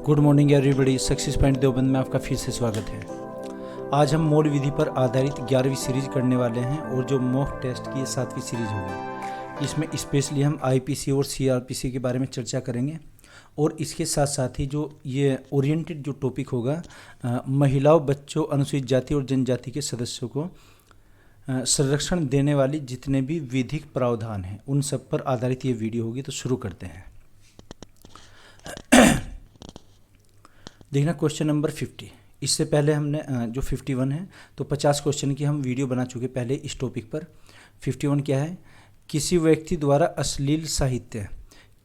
Good morning everybody. Success point Deoband में आपका फिर से स्वागत है। आज हम मूल विधि पर आधारित 11वीं सीरीज करने वाले हैं और जो मॉक टेस्ट की 7वीं सीरीज होगी, इसमें स्पेशली हम आईपीसी और सीआरपीसी के बारे में चर्चा करेंगे। और इसके साथ साथ ही जो ये ओरिएंटेड जो टॉपिक होगा, महिलाओं, बच्चों, अनुसूचित जाति और जनजाति के सदस्यों को संरक्षण देने वाली जितने भी विधिक प्रावधान हैं उन सब पर आधारित ये वीडियो होगी। तो शुरू करते हैं। देखना क्वेश्चन नंबर 50। इससे पहले हमने जो 51 है तो 50 क्वेश्चन की हम वीडियो बना चुके पहले इस टॉपिक पर। 51 क्या है? किसी व्यक्ति द्वारा अश्लील साहित्य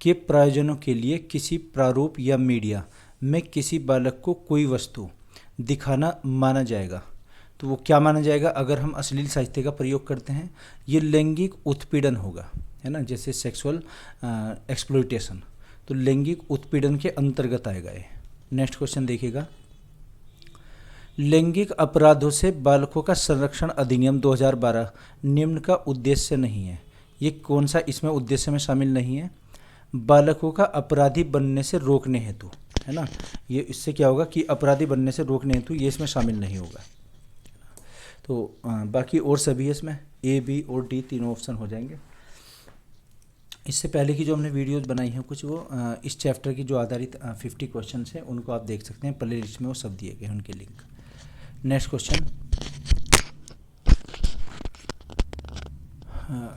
के प्रयोजनों के लिए किसी प्रारूप या मीडिया में किसी बालक को कोई वस्तु दिखाना माना जाएगा। तो वो क्या माना जाएगा अगर हम अश्लील साहित्य का प्रयोग करते हैं? ये लैंगिक उत्पीड़न होगा, है ना, जैसे सेक्सुअल एक्सप्लॉयटेशन। तो लैंगिक उत्पीड़न के अंतर्गत आएगा ये। नेक्स्ट क्वेश्चन देखिएगा। लैंगिक अपराधों से बालकों का संरक्षण अधिनियम 2012 निम्न का उद्देश्य नहीं है। ये कौन सा इसमें उद्देश्य में शामिल नहीं है? बालकों का अपराधी बनने से रोकने हेतु, है ना। ये इससे क्या होगा कि अपराधी बनने से रोकने हेतु ये इसमें शामिल नहीं होगा। तो बाकी और सभी इसमें ए, बी और डी तीनों ऑप्शन हो जाएंगे। इससे पहले की जो हमने वीडियोस बनाई हैं कुछ, वो इस चैप्टर की जो आधारित 50 क्वेश्चन हैं उनको आप देख सकते हैं। प्ले लिस्ट में वो सब दिए गए हैं, उनके लिंक। Next question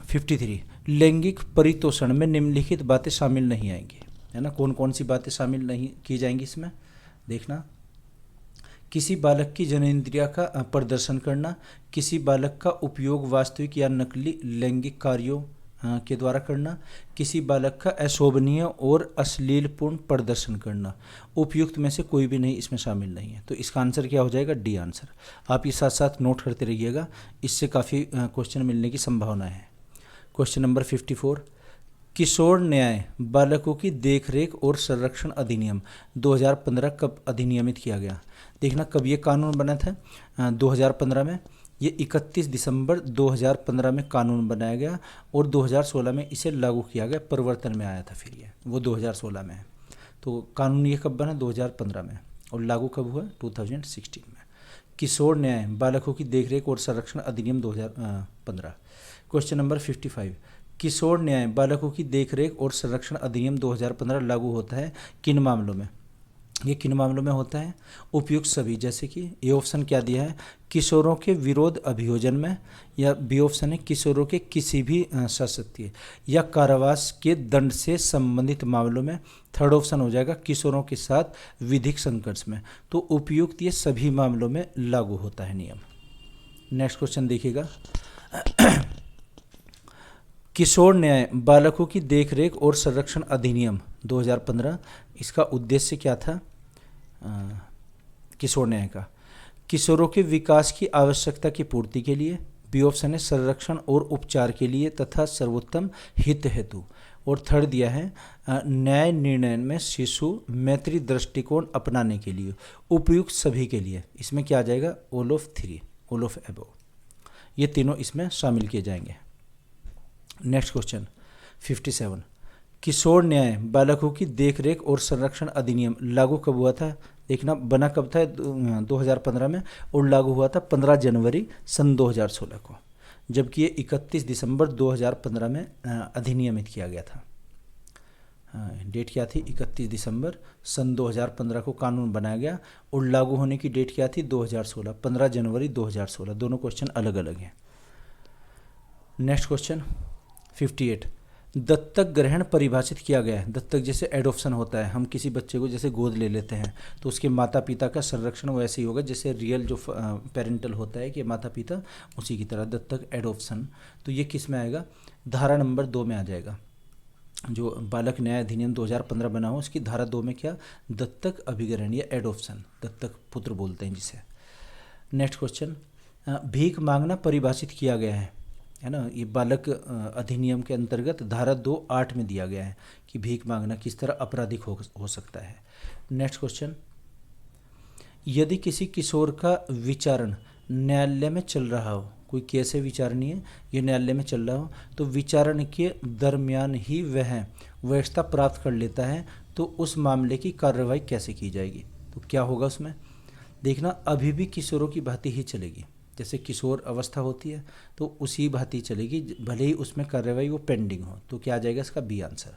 53। लैंगिक परितोषण में निम्नलिखित बातें शामिल नहीं आएंगी, है ना। कौन कौन सी बातें शामिल नहीं की जाएंगी इसमें? देखना। किसी बालक की जनेंद्रिया का प्रदर्शन करना, किसी बालक का उपयोग वास्तविक या नकली लैंगिक कार्यों के द्वारा करना, किसी बालक का अशोभनीय और अश्लीलपूर्ण प्रदर्शन करना। उपयुक्त में से कोई भी नहीं इसमें शामिल नहीं है। तो इसका आंसर क्या हो जाएगा? D answer. आप ये साथ साथ नोट करते रहिएगा, इससे काफ़ी क्वेश्चन मिलने की संभावना है। Question number 54। किशोर न्याय बालकों की देखरेख और संरक्षण अधिनियम 2015 कब अधिनियमित किया गया? देखना कब ये कानून बना था? 2015 में। ये 31 दिसंबर 2015 में कानून बनाया गया और 2016 में इसे लागू किया गया। परिवर्तन में आया था फिर ये, वो 2016 में है। तो कानून ये कब बना? 2015 में। और लागू कब हुआ? 2016 में। किशोर न्याय बालकों की देखरेख और संरक्षण अधिनियम 2015। Question number 55। किशोर न्याय बालकों की देखरेख और संरक्षण अधिनियम 2015 लागू होता है किन मामलों में? ये किन मामलों में होता है? उपयुक्त सभी, जैसे कि ए ऑप्शन क्या दिया है? किशोरों के विरोध अभियोजन में, या बी ऑप्शन है किशोरों के किसी भी शासकीय या कारावास के दंड से संबंधित मामलों में। थर्ड ऑप्शन हो जाएगा किशोरों के साथ विधिक संघर्ष में। तो उपयुक्त ये सभी मामलों में लागू होता है नियम। नेक्स्ट क्वेश्चन देखिएगा। किशोर न्याय बालकों की देखरेख और संरक्षण अधिनियम 2015, इसका उद्देश्य क्या था? किशोर न्याय का किशोरों के विकास की आवश्यकता की पूर्ति के लिए। बी ऑप्शन है संरक्षण और उपचार के लिए तथा सर्वोत्तम हित हेतु। और थर्ड दिया है न्याय निर्णय में शिशु मैत्री दृष्टिकोण अपनाने के लिए। उपयुक्त सभी के लिए। इसमें क्या आ जाएगा? All of 3, all of above. ये तीनों इसमें शामिल किए जाएंगे। Next question 57। किशोर न्याय बालकों की देखरेख और संरक्षण अधिनियम लागू कब हुआ था? देखना, बना कब था? 2015 में, और लागू हुआ था 15 जनवरी सन 2016 को, जबकि ये 31 दिसंबर 2015 में अधिनियमित किया गया था। डेट क्या थी? 31 दिसंबर सन 2015 को कानून बनाया गया और लागू होने की डेट क्या थी? 2016, 15 जनवरी 2016। दोनों क्वेश्चन अलग अलग हैं। Next question 58। दत्तक ग्रहण परिभाषित किया गया है। दत्तक जैसे एडॉप्शन होता है, हम किसी बच्चे को जैसे गोद ले लेते हैं तो उसके माता पिता का संरक्षण वैसे ही होगा जैसे रियल जो पेरेंटल होता है कि माता पिता, उसी की तरह दत्तक एडॉप्शन। तो ये किस में आएगा? धारा नंबर 2 में आ जाएगा। जो बालक न्याय अधिनियम 2015 बना हो उसकी धारा 2 में क्या? दत्तक अभिग्रहण या एडॉप्शन, दत्तक पुत्र बोलते हैं जिसे। Next question. भीख मांगना परिभाषित किया गया है ना। ये बालक अधिनियम के अंतर्गत धारा 2(8) में दिया गया है कि भीख मांगना किस तरह आपराधिक हो सकता है। Next question. यदि किसी किशोर का विचारण न्यायालय में चल रहा हो कोई केस है विचारणीय, ये न्यायालय में चल रहा हो, तो विचारण के दरमियान ही वह वैधता प्राप्त कर लेता है, तो उस मामले की कार्रवाई कैसे की जाएगी। तो क्या होगा उसमें, देखना अभी भी किशोरों की भांति ही चलेगी, जैसे किशोर अवस्था होती है तो उसी भांति चलेगी, भले ही उसमें कार्रवाई वो पेंडिंग हो। तो क्या आ जाएगा इसका बी आंसर।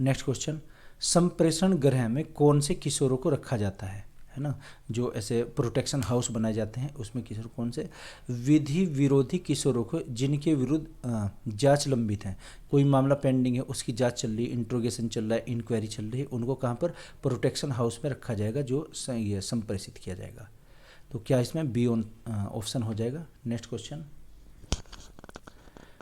नेक्स्ट क्वेश्चन, संप्रेषण गृह में कौन से किशोरों को रखा जाता है ना, जो ऐसे प्रोटेक्शन हाउस बनाए जाते हैं उसमें किशोर कौन से, विधि विरोधी किशोरों को जिनके विरुद्ध जांच लंबित है, कोई मामला पेंडिंग है उसकी जांच चल रही है, इंट्रोगेशन चल रहा है, इंक्वायरी चल रही है, उनको कहाँ पर प्रोटेक्शन हाउस में रखा जाएगा, जो ये संप्रेषित किया जाएगा। तो क्या इसमें बी ऑप्शन हो जाएगा। नेक्स्ट क्वेश्चन,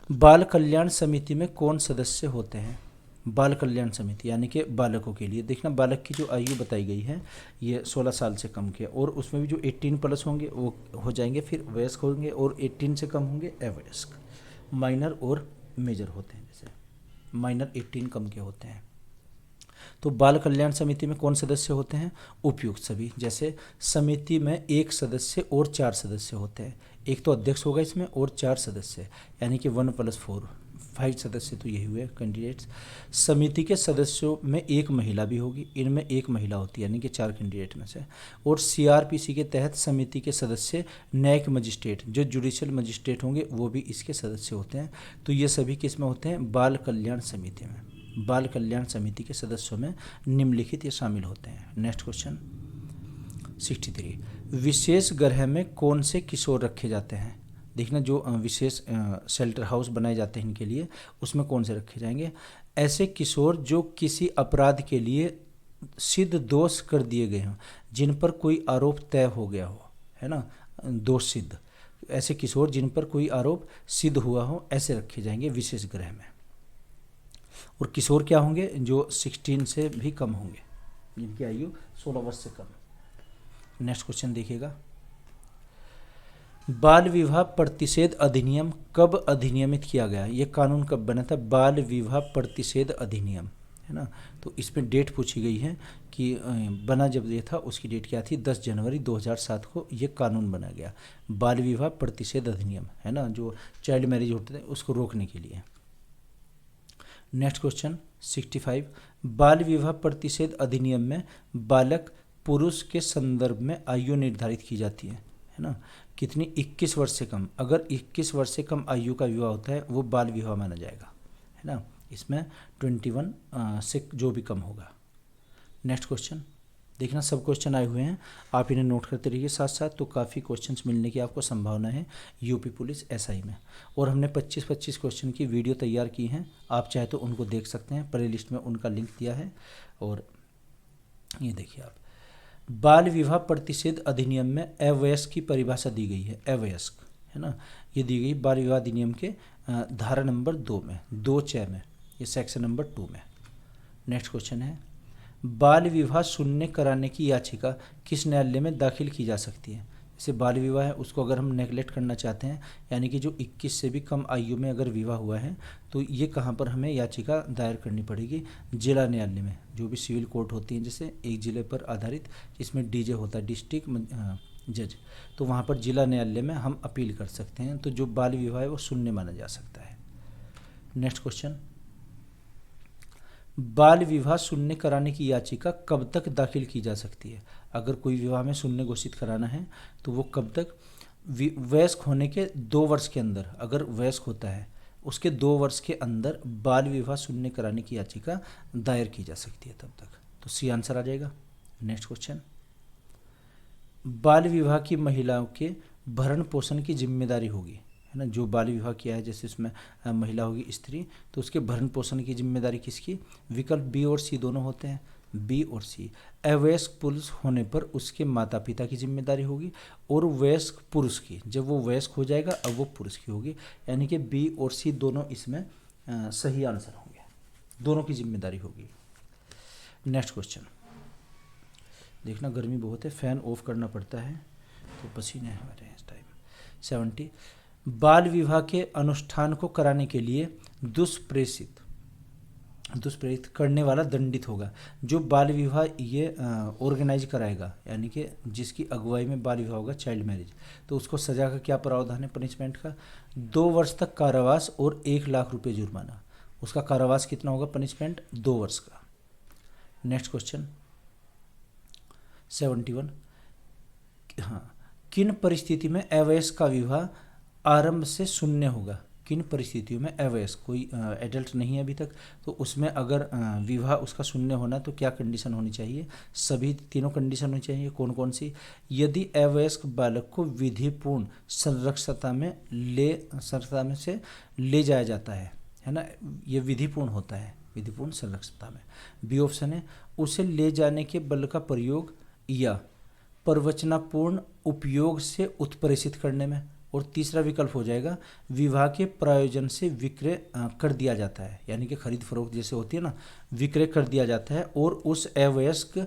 बाल कल्याण समिति में कौन सदस्य होते हैं। बाल कल्याण समिति यानी कि बालकों के लिए, देखना बालक की जो आयु बताई गई है ये 16 साल से कम के, और उसमें भी जो 18 प्लस होंगे वो हो जाएंगे फिर वयस्क होंगे, और 18 से कम होंगे अवयस्क। माइनर और मेजर होते हैं, जैसे माइनर 18 कम के होते हैं। तो बाल कल्याण समिति में कौन सदस्य होते हैं, उपयुक्त सभी। जैसे समिति में एक सदस्य और 4 सदस्य होते हैं, एक तो अध्यक्ष होगा इसमें और 4 सदस्य, यानी कि 1 + 4 5 सदस्य तो यही हुए कैंडिडेट्स। समिति के सदस्यों में एक महिला भी होगी, इनमें एक महिला होती है यानी कि 4 कैंडिडेट में से। और सीआरपीसी के तहत समिति के सदस्य न्यायिक मजिस्ट्रेट, जो जुडिशियल मजिस्ट्रेट होंगे वो भी इसके सदस्य होते हैं। तो ये सभी किस में होते हैं, बाल कल्याण समिति में। बाल कल्याण समिति के सदस्यों में निम्नलिखित ये शामिल होते हैं। नेक्स्ट क्वेश्चन 63, विशेष गृह में कौन से किशोर रखे जाते हैं। देखना जो विशेष शेल्टर हाउस बनाए जाते हैं इनके लिए, उसमें कौन से रखे जाएंगे, ऐसे किशोर जो किसी अपराध के लिए सिद्ध दोष कर दिए गए हों, जिन पर कोई आरोप तय हो गया हो, है ना, दोष सिद्ध, ऐसे किशोर जिन पर कोई आरोप सिद्ध हुआ हो, ऐसे रखे जाएंगे विशेष गृह में। और किशोर क्या होंगे, जो 16 से भी कम होंगे, जिनकी आयु 16 वर्ष से कम। नेक्स्ट क्वेश्चन देखिएगा, बाल विवाह प्रतिषेध अधिनियम कब अधिनियमित किया गया, ये कानून कब बना था, बाल विवाह प्रतिषेध अधिनियम, है ना। तो इसमें डेट पूछी गई है कि बना जब ये था उसकी डेट क्या थी, 10 जनवरी 2007 को ये कानून बना गया, बाल विवाह प्रतिषेध अधिनियम, है ना, जो चाइल्ड मैरिज होते थे उसको रोकने के लिए। नेक्स्ट क्वेश्चन 65, बाल विवाह प्रतिषेध अधिनियम में बालक पुरुष के संदर्भ में आयु निर्धारित की जाती है ना, कितनी, 21 वर्ष से कम। अगर 21 वर्ष से कम आयु का विवाह होता है वो बाल विवाह माना जाएगा, है ना। इसमें 21 से जो भी कम होगा। नेक्स्ट क्वेश्चन देखना, सब क्वेश्चन आए हुए हैं, आप इन्हें नोट करते रहिए साथ साथ, तो काफ़ी क्वेश्चंस मिलने की आपको संभावना है यूपी पुलिस एसआई में। और हमने 25-25 क्वेश्चन की वीडियो तैयार की हैं, आप चाहे तो उनको देख सकते हैं, प्ले लिस्ट में उनका लिंक दिया है। और ये देखिए आप, बाल विवाह प्रतिषेध अधिनियम में अवयस्क की परिभाषा दी गई है, अवयस्क, है ना, ये दी गई बाल विवाह अधिनियम के धारा नंबर 2 में, 2(6) में, ये सेक्शन नंबर 2 में। नेक्स्ट क्वेश्चन है, बाल विवाह शून्य कराने की याचिका किस न्यायालय में दाखिल की जा सकती है। जैसे बाल विवाह है उसको अगर हम नेगलेक्ट करना चाहते हैं, यानी कि जो 21 से भी कम आयु में अगर विवाह हुआ है, तो ये कहाँ पर हमें याचिका दायर करनी पड़ेगी, जिला न्यायालय में, जो भी सिविल कोर्ट होती हैं, जैसे एक जिले पर आधारित, जिसमें डीजे होता है, डिस्ट्रिक्ट जज, तो वहाँ पर जिला न्यायालय में हम अपील कर सकते हैं। तो जो बाल विवाह है वो शून्य माना जा सकता है। नेक्स्ट क्वेश्चन, बाल विवाह शून्य कराने की याचिका कब तक दाखिल की जा सकती है। अगर कोई विवाह में शून्य घोषित कराना है तो वो कब तक, वयस्क होने के 2 वर्ष के अंदर, अगर वयस्क होता है उसके 2 वर्ष के अंदर बाल विवाह शून्य कराने की याचिका दायर की जा सकती है तब तक। तो सी आंसर आ जाएगा। नेक्स्ट क्वेश्चन, बाल विवाह की महिलाओं के भरण पोषण की जिम्मेदारी होगी, है ना, जो बाल विवाह किया है, जैसे इसमें महिला होगी स्त्री, तो उसके भरण पोषण की जिम्मेदारी किसकी, विकल्प बी और सी दोनों होते हैं, बी और सी। अवयस्क पुरुष होने पर उसके माता पिता की जिम्मेदारी होगी, और वयस्क पुरुष की, जब वो वयस्क हो जाएगा अब वो पुरुष की होगी, यानी कि बी और सी दोनों इसमें सही आंसर होंगे, दोनों की जिम्मेदारी होगी। नेक्स्ट क्वेश्चन देखना, गर्मी बहुत है, फैन ऑफ करना पड़ता है तो पसीने हमारे इस टाइम। 70, बाल विवाह के अनुष्ठान को कराने के लिए दुष्प्रेषित दुष्प्रेरित करने वाला दंडित होगा। जो बाल विवाह ये ऑर्गेनाइज कराएगा, यानी कि जिसकी अगुवाई में बाल विवाह होगा, चाइल्ड मैरिज, तो उसको सजा का क्या प्रावधान है पनिशमेंट का? 2 वर्ष तक कारावास और 1 लाख रुपए जुर्माना। उसका कारावास कितना होगा पनिशमेंट? 2 वर्ष का। Next question 71। हाँ, किन परिस्थिति में अवयस्क का विवाह आरंभ से शून्य होगा? किन परिस्थितियों में अवयस्क, कोई एडल्ट नहीं है अभी तक, तो उसमें अगर विवाह उसका शून्य होना तो क्या कंडीशन होनी चाहिए? सभी तीनों कंडीशन होनी चाहिए। कौन कौन सी? यदि अवयस्क बालक को विधिपूर्ण संरक्षता में से ले जाया जाता है ना, ये विधिपूर्ण होता है, विधिपूर्ण संरक्षता में। बी ऑप्शन है उसे ले जाने के बल का प्रयोग या प्रवचनापूर्ण उपयोग से उत्प्रेषित करने में। और तीसरा विकल्प हो जाएगा विवाह के प्रायोजन से विक्रय कर दिया जाता है, यानी कि खरीद फरोख्त जैसे होती है ना, विक्रय कर दिया जाता है और उस अवयस्क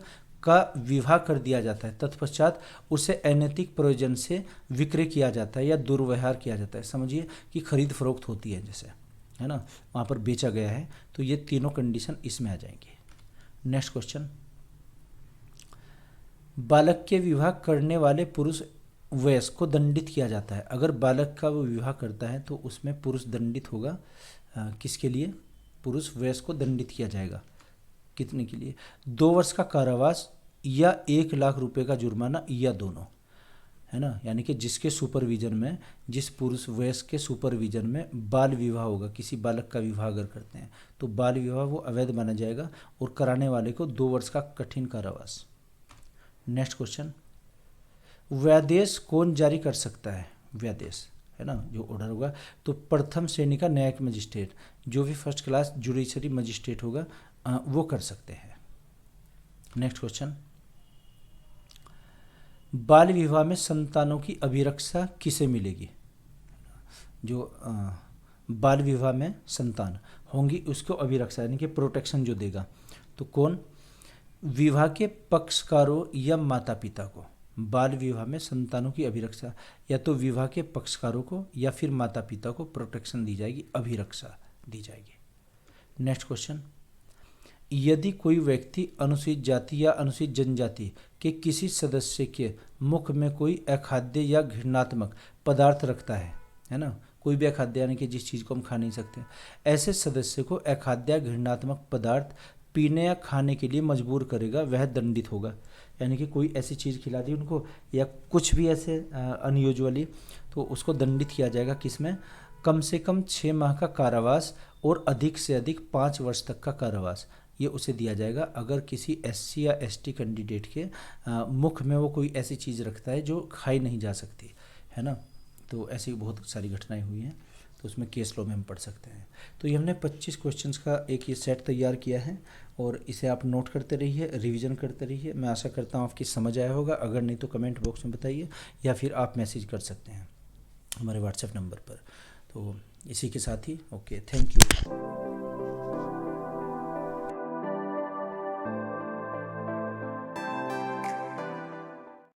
का विवाह कर दिया जाता है, तत्पश्चात उसे अनैतिक प्रयोजन से विक्रय किया जाता है या दुर्व्यवहार किया जाता है। समझिए कि खरीद फरोख्त होती है जैसे, है ना, वहाँ पर बेचा गया है, तो ये तीनों कंडीशन इसमें आ जाएंगे। नेक्स्ट क्वेश्चन, बालक के विवाह करने वाले पुरुष वयस्क को दंडित किया जाता है। अगर बालक का वो विवाह करता है तो उसमें पुरुष दंडित होगा। किसके लिए? पुरुष वयस्क को दंडित किया जाएगा। कितने के लिए? 2 वर्ष का कारावास या 1 लाख रुपए का जुर्माना, या दोनों, है ना। यानी कि जिसके सुपरविजन में, जिस पुरुष वयस्क के सुपरविजन में बाल विवाह होगा, किसी बालक का विवाह अगर करते हैं तो बाल विवाह वो अवैध माना जाएगा और कराने वाले को 2 वर्ष का कठिन कारावास। नेक्स्ट क्वेश्चन, व्यादेश कौन जारी कर सकता है? व्यादेश, है ना, जो ऑर्डर होगा, तो प्रथम श्रेणी का न्यायिक मजिस्ट्रेट, जो भी फर्स्ट क्लास जुडिशरी मजिस्ट्रेट होगा वो कर सकते हैं। नेक्स्ट क्वेश्चन, बाल विवाह में संतानों की अभिरक्षा किसे मिलेगी? जो बाल विवाह में संतान होंगी उसको अभिरक्षा यानी कि प्रोटेक्शन जो देगा, तो कौन? विवाह के पक्षकारों या माता पिता को। बाल विवाह में संतानों की अभिरक्षा या तो विवाह के पक्षकारों को या फिर माता पिता को प्रोटेक्शन दी जाएगी, अभिरक्षा दी जाएगी। नेक्स्ट क्वेश्चन, यदि कोई व्यक्ति अनुसूचित जाति या अनुसूचित जनजाति के किसी सदस्य के मुख में कोई अखाद्य या घृणात्मक पदार्थ रखता है ना, कोई भी अखाद्य यानी कि जिस चीज़ को हम खा नहीं सकते, ऐसे सदस्य को अखाद्य या घृणात्मक पदार्थ पीने या खाने के लिए मजबूर करेगा, वह दंडित होगा। यानी कि कोई ऐसी चीज़ खिला दी उनको या कुछ भी ऐसे अनयूजुअली, तो उसको दंडित किया जाएगा। किसमें? कम से कम 6 माह का कारावास और अधिक से अधिक 5 वर्ष तक का कारावास, ये उसे दिया जाएगा अगर किसी SC या ST कैंडिडेट के मुख में वो कोई ऐसी चीज़ रखता है जो खाई नहीं जा सकती, है ना। तो ऐसी बहुत सारी घटनाएं हुई हैं, तो उसमें केस लॉ में हम पढ़ सकते हैं। तो ये हमने 25 क्वेश्चंस का एक ये सेट तैयार किया है और इसे आप नोट करते रहिए, रिवीजन करते रहिए। मैं आशा करता हूँ आपकी समझ आया होगा। अगर नहीं तो कमेंट बॉक्स में बताइए या फिर आप मैसेज कर सकते हैं हमारे व्हाट्सएप नंबर पर। तो इसी के साथ ही ओके, थैंक यू।